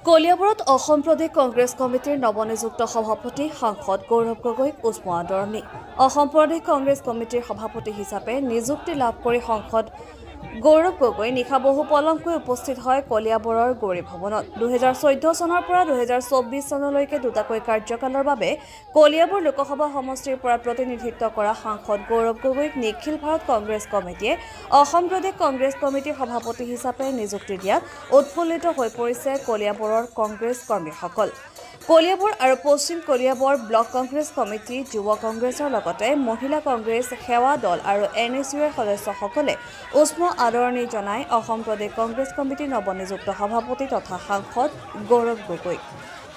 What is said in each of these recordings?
কলিয়াবৰত অসম প্ৰদেশ কংগ্ৰেছ কমিটিৰ নৱনিযুক্ত সভাপতি সাংসদ গৌৰৱ গগৈক উষ্ম আদৰণি। অসম প্ৰদেশ কংগ্ৰেছ কমিটিৰ সভাপতি হিচাপে নিযুক্তি লাভ কৰি সাংসদ গৌৰৱ গগৈ নিশা বহু পলমকৈ উপস্থিত হয় কলিয়াবৰৰ গৌৰী ভৱনত। 2014 চনৰ পৰা 2024 চনলৈকে দুটাকৈ কাৰ্যকালৰ বাবে কলিয়াবৰ লোকসভা সমষ্টিৰ পৰা প্ৰতিনিধিত্ব কৰা সাংসদ গৌৰৱ গগৈক নিখিল ভাৰত কংগ্ৰেছ কমিটিয়ে অসম প্ৰদেশ কংগ্ৰেছ কমিটিৰ সভাপতি হিচাপে নিযুক্তি দিয়াত উৎফুল্লিত হৈ পৰিছে কলিয়াবৰৰ কংগ্ৰেছ কৰ্মীসকল। কলিয়াবৰ আৰু পশ্চিম কলিয়াবৰ ব্লক কংগ্ৰেছ কমিটি, যুৱ কংগ্ৰেছৰ লগতে মহিলা কংগ্ৰেছ, সেৱা দল আৰু NSUৰ সদস্যসকলে উষ্ম আদৰণি জনাই অসম প্ৰদেশ কংগ্ৰেছ কমিটিৰ নৱনিযুক্ত সভাপতি তথা সাংসদ গৌৰৱ গগৈক।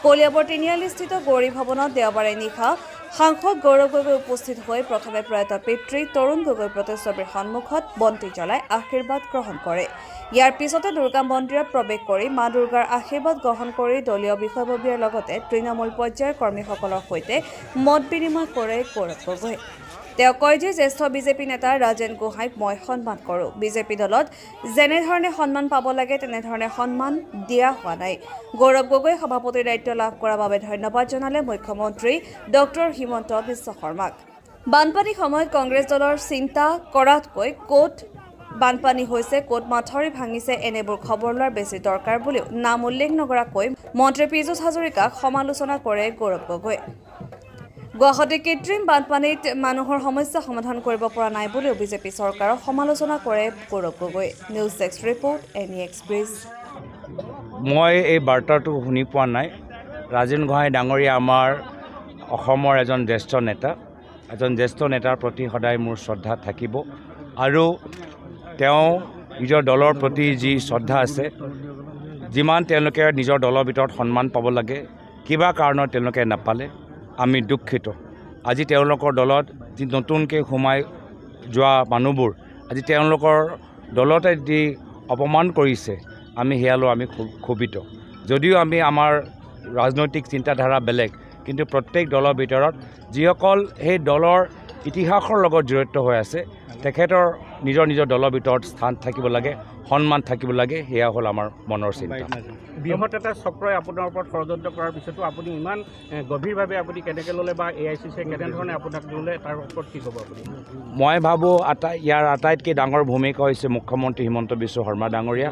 কলিয়াবৰ তিনিআলিস্থিত গৌৰী ভৱনত দেওবাৰে নিশা সাংসদ গৌৰৱ গগৈ উপস্থিত হৈ প্ৰথমে প্ৰয়াত পিতৃ তৰুণ গগৈ প্ৰতিচ্ছবিৰ সন্মুখত বন্তি জ্বলাই আশীৰ্বাদ গ্ৰহণ কৰে। ইয়াৰ পিছতে দুৰ্গা মন্দিৰত প্ৰৱেশ কৰি মা দুৰ্গাৰ আশীৰ্বাদ গ্ৰহণ কৰি দলীয় বিষয়ববীয়াৰ লগতে তৃণমূল পৰ্যায়ৰ কৰ্মীসকলৰ সৈতে মত বিনিময় কৰে গৌৰৱ গগৈ। তেওঁ কয় যে জ্যেষ্ঠ বিজেপি নেতা ৰাজেন গোহাঁইক মই সন্মান কৰোঁ। বিজেপি দলত যেনেধৰণে সন্মান পাব লাগে তেনেধৰণে সন্মান দিয়া হোৱা নাই। গৌৰৱ গগৈ সভাপতিৰ দায়িত্ব লাভ কৰাৰ বাবে ধন্যবাদ জনালে মুখ্যমন্ত্ৰী ডক্টৰ হিমন্ত বিশ্ব শৰ্মাক। বানপানীৰ সময়ত কংগ্ৰেছ দলৰ চিন্তা কৰাতকৈ ক'ত বানপানী হৈছে, ক'ত মাথাউৰি ভাঙিছে এনেবোৰ খবৰ লোৱাৰ বেছি দৰকাৰ বুলিও নাম উল্লেখ নকৰাকৈ মন্ত্ৰী পীযুষ হাজৰিকাক সমালোচনা কৰে গৌৰৱ গগৈ। গুৱাহাটী কৃত্ৰিম বানপানীত মানুহৰ সমস্যা সমাধান কৰিব পৰা নাই বুলিও বিজেপি চৰকাৰক সমালোচনা কৰে Gaurav Gogoi. News desk report, NE express. মই এই বাৰ্তাটো শুনি পোৱা নাই। ৰাজেন গোহাঁই ডাঙৰীয়া আমাৰ অসমৰ এজন জ্যেষ্ঠ নেতাৰ প্ৰতি সদায় মোৰ শ্ৰদ্ধা থাকিব আৰু তেওঁ নিজৰ দলৰ প্ৰতি যি শ্ৰদ্ধা আছে, যিমান তেওঁলোকে নিজৰ দলৰ ভিতৰত সন্মান পাব লাগে, কিবা কাৰণত তেওঁলোকে নাপালে আমি দুখিত। আজি তেওঁলোকৰ দলত যি নতুনকৈ সোমাই যোৱা মানুহবোৰ আজি তেওঁলোকৰ দলতে যি অপমান কৰিছে আমি সেয়ালৈ আমি ক্ষোভিত। যদিও আমাৰ ৰাজনৈতিক চিন্তাধাৰা বেলেগ, কিন্তু প্ৰত্যেক দলৰ ভিতৰত যিসকল সেই দলৰ ইতিহাসৰ লগত জড়িত হৈ আছে তেখেতৰ নিজৰ দলৰ ভিতৰত স্থান থাকিব লাগে, সন্মান থাকিব লাগে, সেয়া হ'ল আমাৰ মনৰ চিন্তা। বৃহৎ এটা চক্ৰই আপোনাৰ ওপৰত ষড়যন্ত্ৰ কৰাৰ পিছতো আপুনি ইমান গভীৰভাৱে আপুনি কেনেকৈ ল'লে বা AICCয়ে কেনেধৰণে আপোনাক ল'লে তাৰ ওপৰত কি ক'ব আপুনি? মই ভাবোঁ ইয়াৰ আটাইতকৈ ডাঙৰ ভূমিকা হৈছে মুখ্যমন্ত্ৰী হিমন্ত বিশ্ব শৰ্মা ডাঙৰীয়া।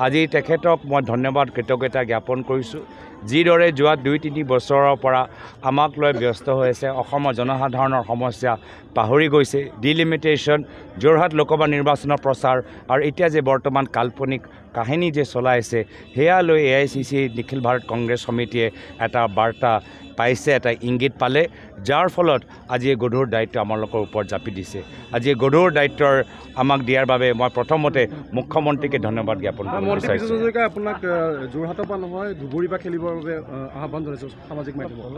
আজি তেখেতক মই ধন্যবাদ কৃতজ্ঞতা জ্ঞাপন কৰিছোঁ। যিদৰে যোৱা 2-3 বছৰৰ পৰা আমাক লৈ ব্যস্ত হৈ আছে, অসমৰ জনসাধাৰণৰ সমস্যা পাহৰি গৈছে, ডিলিমিটেশ্যন, যোৰহাট লোকসভা নিৰ্বাচনৰ প্ৰচাৰ আৰু এতিয়া যে বৰ্তমান কাল্পনিক কাহিনী যে চলাই আছে সেয়া লৈ AICC নিখিল ভাৰত কংগ্ৰেছ সমিতিয়ে এটা বাৰ্তা পাইছে, এটা ইংগিত পালে, যাৰ ফলত আজি এই গধুৰ দায়িত্ব আমালোকৰ ওপৰত জাপি দিছে। আজি এই গধুৰ দায়িত্বৰ আমাক দিয়াৰ বাবে মই প্ৰথমতে মুখ্যমন্ত্ৰীকে ধন্যবাদ জ্ঞাপন কৰিব বিচাৰিছোঁ। আপোনাক যোৰহাটৰ পৰা নহয় ধুবুৰী পৰা খেলিবৰ বাবে আহ্বান জনাইছোঁ সামাজিক মাধ্যমত।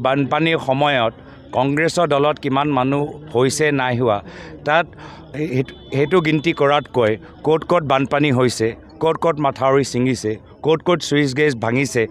বানপানীৰ সময়ত কংগ্ৰেছৰ দলত কিমান মানুহ হৈছে নাই হোৱা তাত সেইটো গিনতি কৰাতকৈ ক'ত বানপানী হৈছে, ক'ত মাথাউৰি ছিঙিছে, ক'ত চুইচ গেছ ভাঙিছে,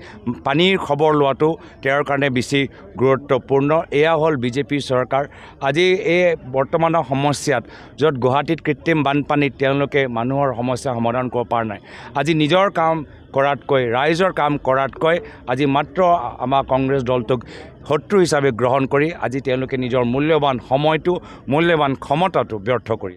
পানীৰ খবৰ লোৱাটো তেওঁৰ কাৰণে বেছি গুৰুত্বপূৰ্ণ। এয়া হ'ল বিজেপি চৰকাৰ। আজি এই বৰ্তমানৰ সমস্যাত য'ত গুৱাহাটীত কৃত্ৰিম বানপানীত তেওঁলোকে মানুহৰ সমস্যা সমাধান কৰিব পৰা নাই, আজি নিজৰ কাম কৰাতকৈ, ৰাইজৰ কাম কৰাতকৈ আজি মাত্ৰ আমাৰ কংগ্ৰেছ দলটোক শত্ৰু হিচাপে গ্ৰহণ কৰি আজি তেওঁলোকে নিজৰ মূল্যৱান সময়টো, মূল্যৱান ক্ষমতাটো ব্যৰ্থ কৰি